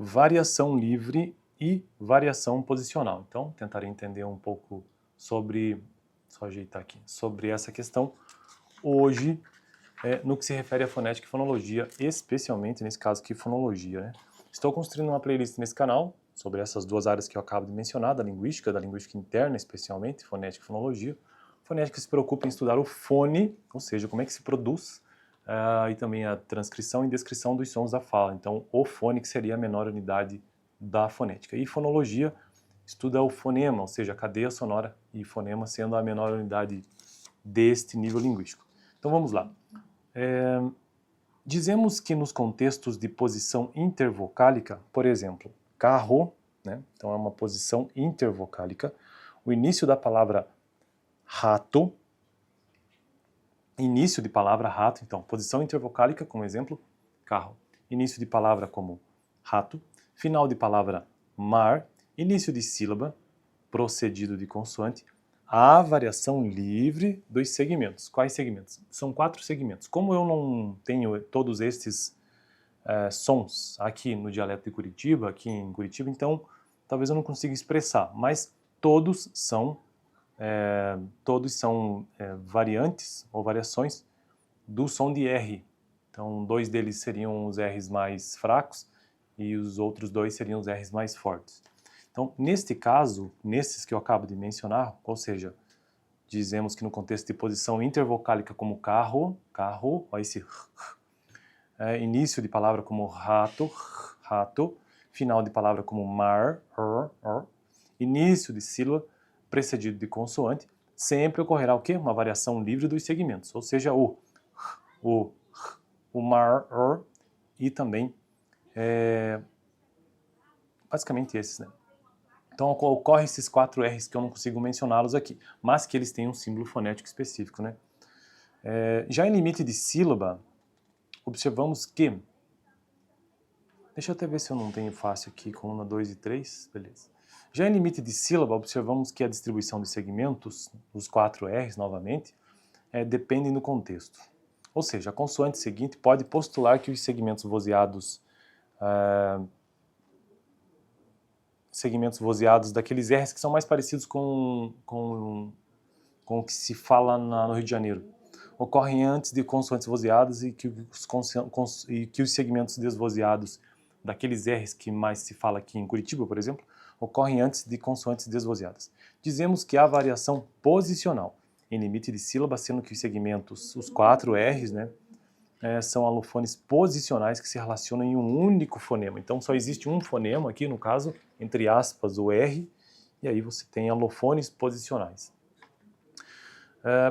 variação livre e variação posicional. Então, tentarei entender um pouco sobre, só ajeitar aqui, sobre essa questão hoje, no que se refere à fonética e fonologia, especialmente nesse caso aqui, fonologia, né? Estou construindo uma playlist nesse canal sobre essas duas áreas que eu acabo de mencionar, da linguística interna especialmente, fonética e fonologia. Fonética se preocupa em estudar o fone, ou seja, como é que se produz, e também a transcrição e descrição dos sons da fala. Então, o fone que seria a menor unidade da fonética. E fonologia estuda o fonema, ou seja, a cadeia sonora, e fonema sendo a menor unidade deste nível linguístico. Então vamos lá. Dizemos que nos contextos de posição intervocálica, por exemplo, carro, né? Então é uma posição intervocálica, o início da palavra rato, início de palavra rato, então posição intervocálica como exemplo, carro, início de palavra como rato, final de palavra mar, início de sílaba, procedido de consoante, a variação livre dos segmentos. Quais segmentos? São 4 segmentos. Como eu não tenho todos estes sons aqui no dialeto de Curitiba, aqui em Curitiba, então talvez eu não consiga expressar, mas todos são variantes ou variações do som de R. Então 2 deles seriam os R's mais fracos e os outros 2 seriam os R's mais fortes. Então, neste caso, nesses que eu acabo de mencionar, ou seja, dizemos que no contexto de posição intervocálica como carro, olha esse início de palavra como rato, final de palavra como mar, início de sílaba, precedido de consoante, sempre ocorrerá o quê? Uma variação livre dos segmentos, ou seja, o mar, e também basicamente esses, né? Então ocorrem esses 4 R's que eu não consigo mencioná-los aqui, mas que eles têm um símbolo fonético específico, né? Já em limite de sílaba, observamos que... Deixa eu até ver se eu não tenho fácil aqui, coluna 2 e 3, beleza. Já em limite de sílaba, observamos que a distribuição de segmentos, os 4 R's novamente, dependem do contexto. Ou seja, a consoante seguinte pode postular que os segmentos vozeados daqueles R's que são mais parecidos com o que se fala no Rio de Janeiro, ocorrem antes de consoantes vozeadas e que os segmentos desvozeados daqueles R's que mais se fala aqui em Curitiba, por exemplo, ocorrem antes de consoantes desvozeadas. Dizemos que há variação posicional em limite de sílaba, sendo que os segmentos, os 4 R's, né, são alofones posicionais que se relacionam em um único fonema. Então só existe um fonema aqui, no caso, entre aspas, o R, e aí você tem alofones posicionais.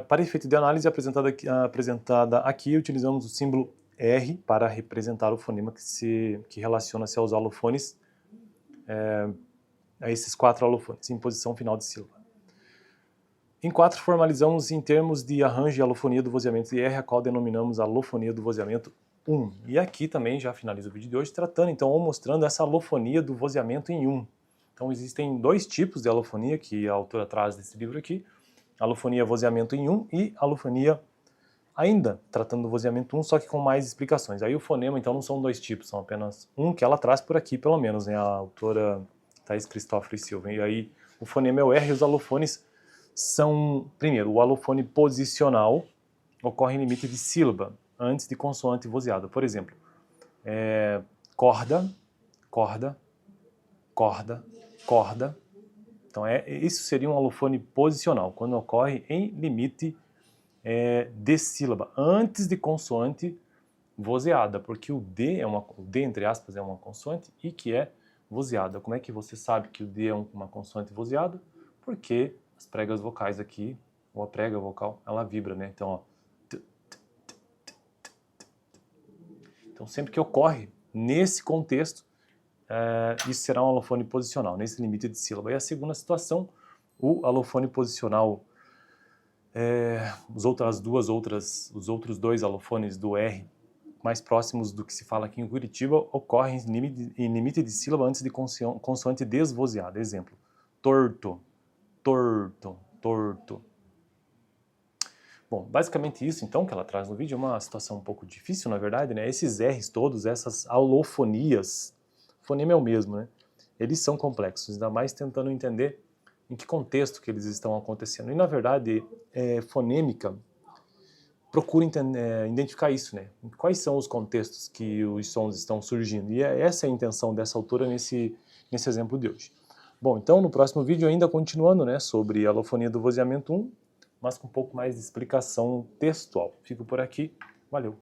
Para efeito de análise apresentada aqui, utilizamos o símbolo R para representar o fonema que relaciona-se aos alofones, a esses 4 alofones, em posição final de sílaba. Em 4, formalizamos em termos de arranjo e alofonia do vozeamento de R, a qual denominamos alofonia do vozeamento 1. E aqui também já finaliza o vídeo de hoje, tratando então ou mostrando essa alofonia do vozeamento em 1. Então existem 2 tipos de alofonia que a autora traz desse livro aqui, alofonia vozeamento em 1 e alofonia ainda tratando do vozeamento 1, só que com mais explicações. Aí o fonema então não são 2 tipos, são apenas um que ela traz por aqui pelo menos, né, a autora Thaís Cristóforo e Silva. E aí o fonema é o R e os alofones são, primeiro, o alofone posicional ocorre em limite de sílaba, antes de consoante vozeada. Por exemplo, corda, corda, corda, corda. Então isso seria um alofone posicional, quando ocorre em limite de sílaba, antes de consoante vozeada, porque o D, o D entre aspas, é uma consoante e que é vozeada. Como é que você sabe que o D é uma consoante vozeada? Porque as pregas vocais aqui, ou a prega vocal, ela vibra, né? Então, ó. Então, sempre que ocorre nesse contexto, isso será um alofone posicional, nesse limite de sílaba. E a segunda situação, o alofone posicional, os outros 2 alofones do R, mais próximos do que se fala aqui em Curitiba, ocorrem em limite de sílaba antes de consoante desvozeada. Exemplo, torto, torto, torto. Bom, basicamente isso então que ela traz no vídeo é uma situação um pouco difícil, na verdade, né? Esses R's todos, essas alofonias fonema é o mesmo, né? Eles são complexos, ainda mais tentando entender em que contexto que eles estão acontecendo. E, na verdade, fonêmica procura identificar isso, né? Quais são os contextos que os sons estão surgindo. E essa é a intenção dessa autora nesse exemplo de hoje. Bom, então no próximo vídeo ainda continuando, né, sobre a alofonia do vozeamento 1, mas com um pouco mais de explicação textual. Fico por aqui, valeu!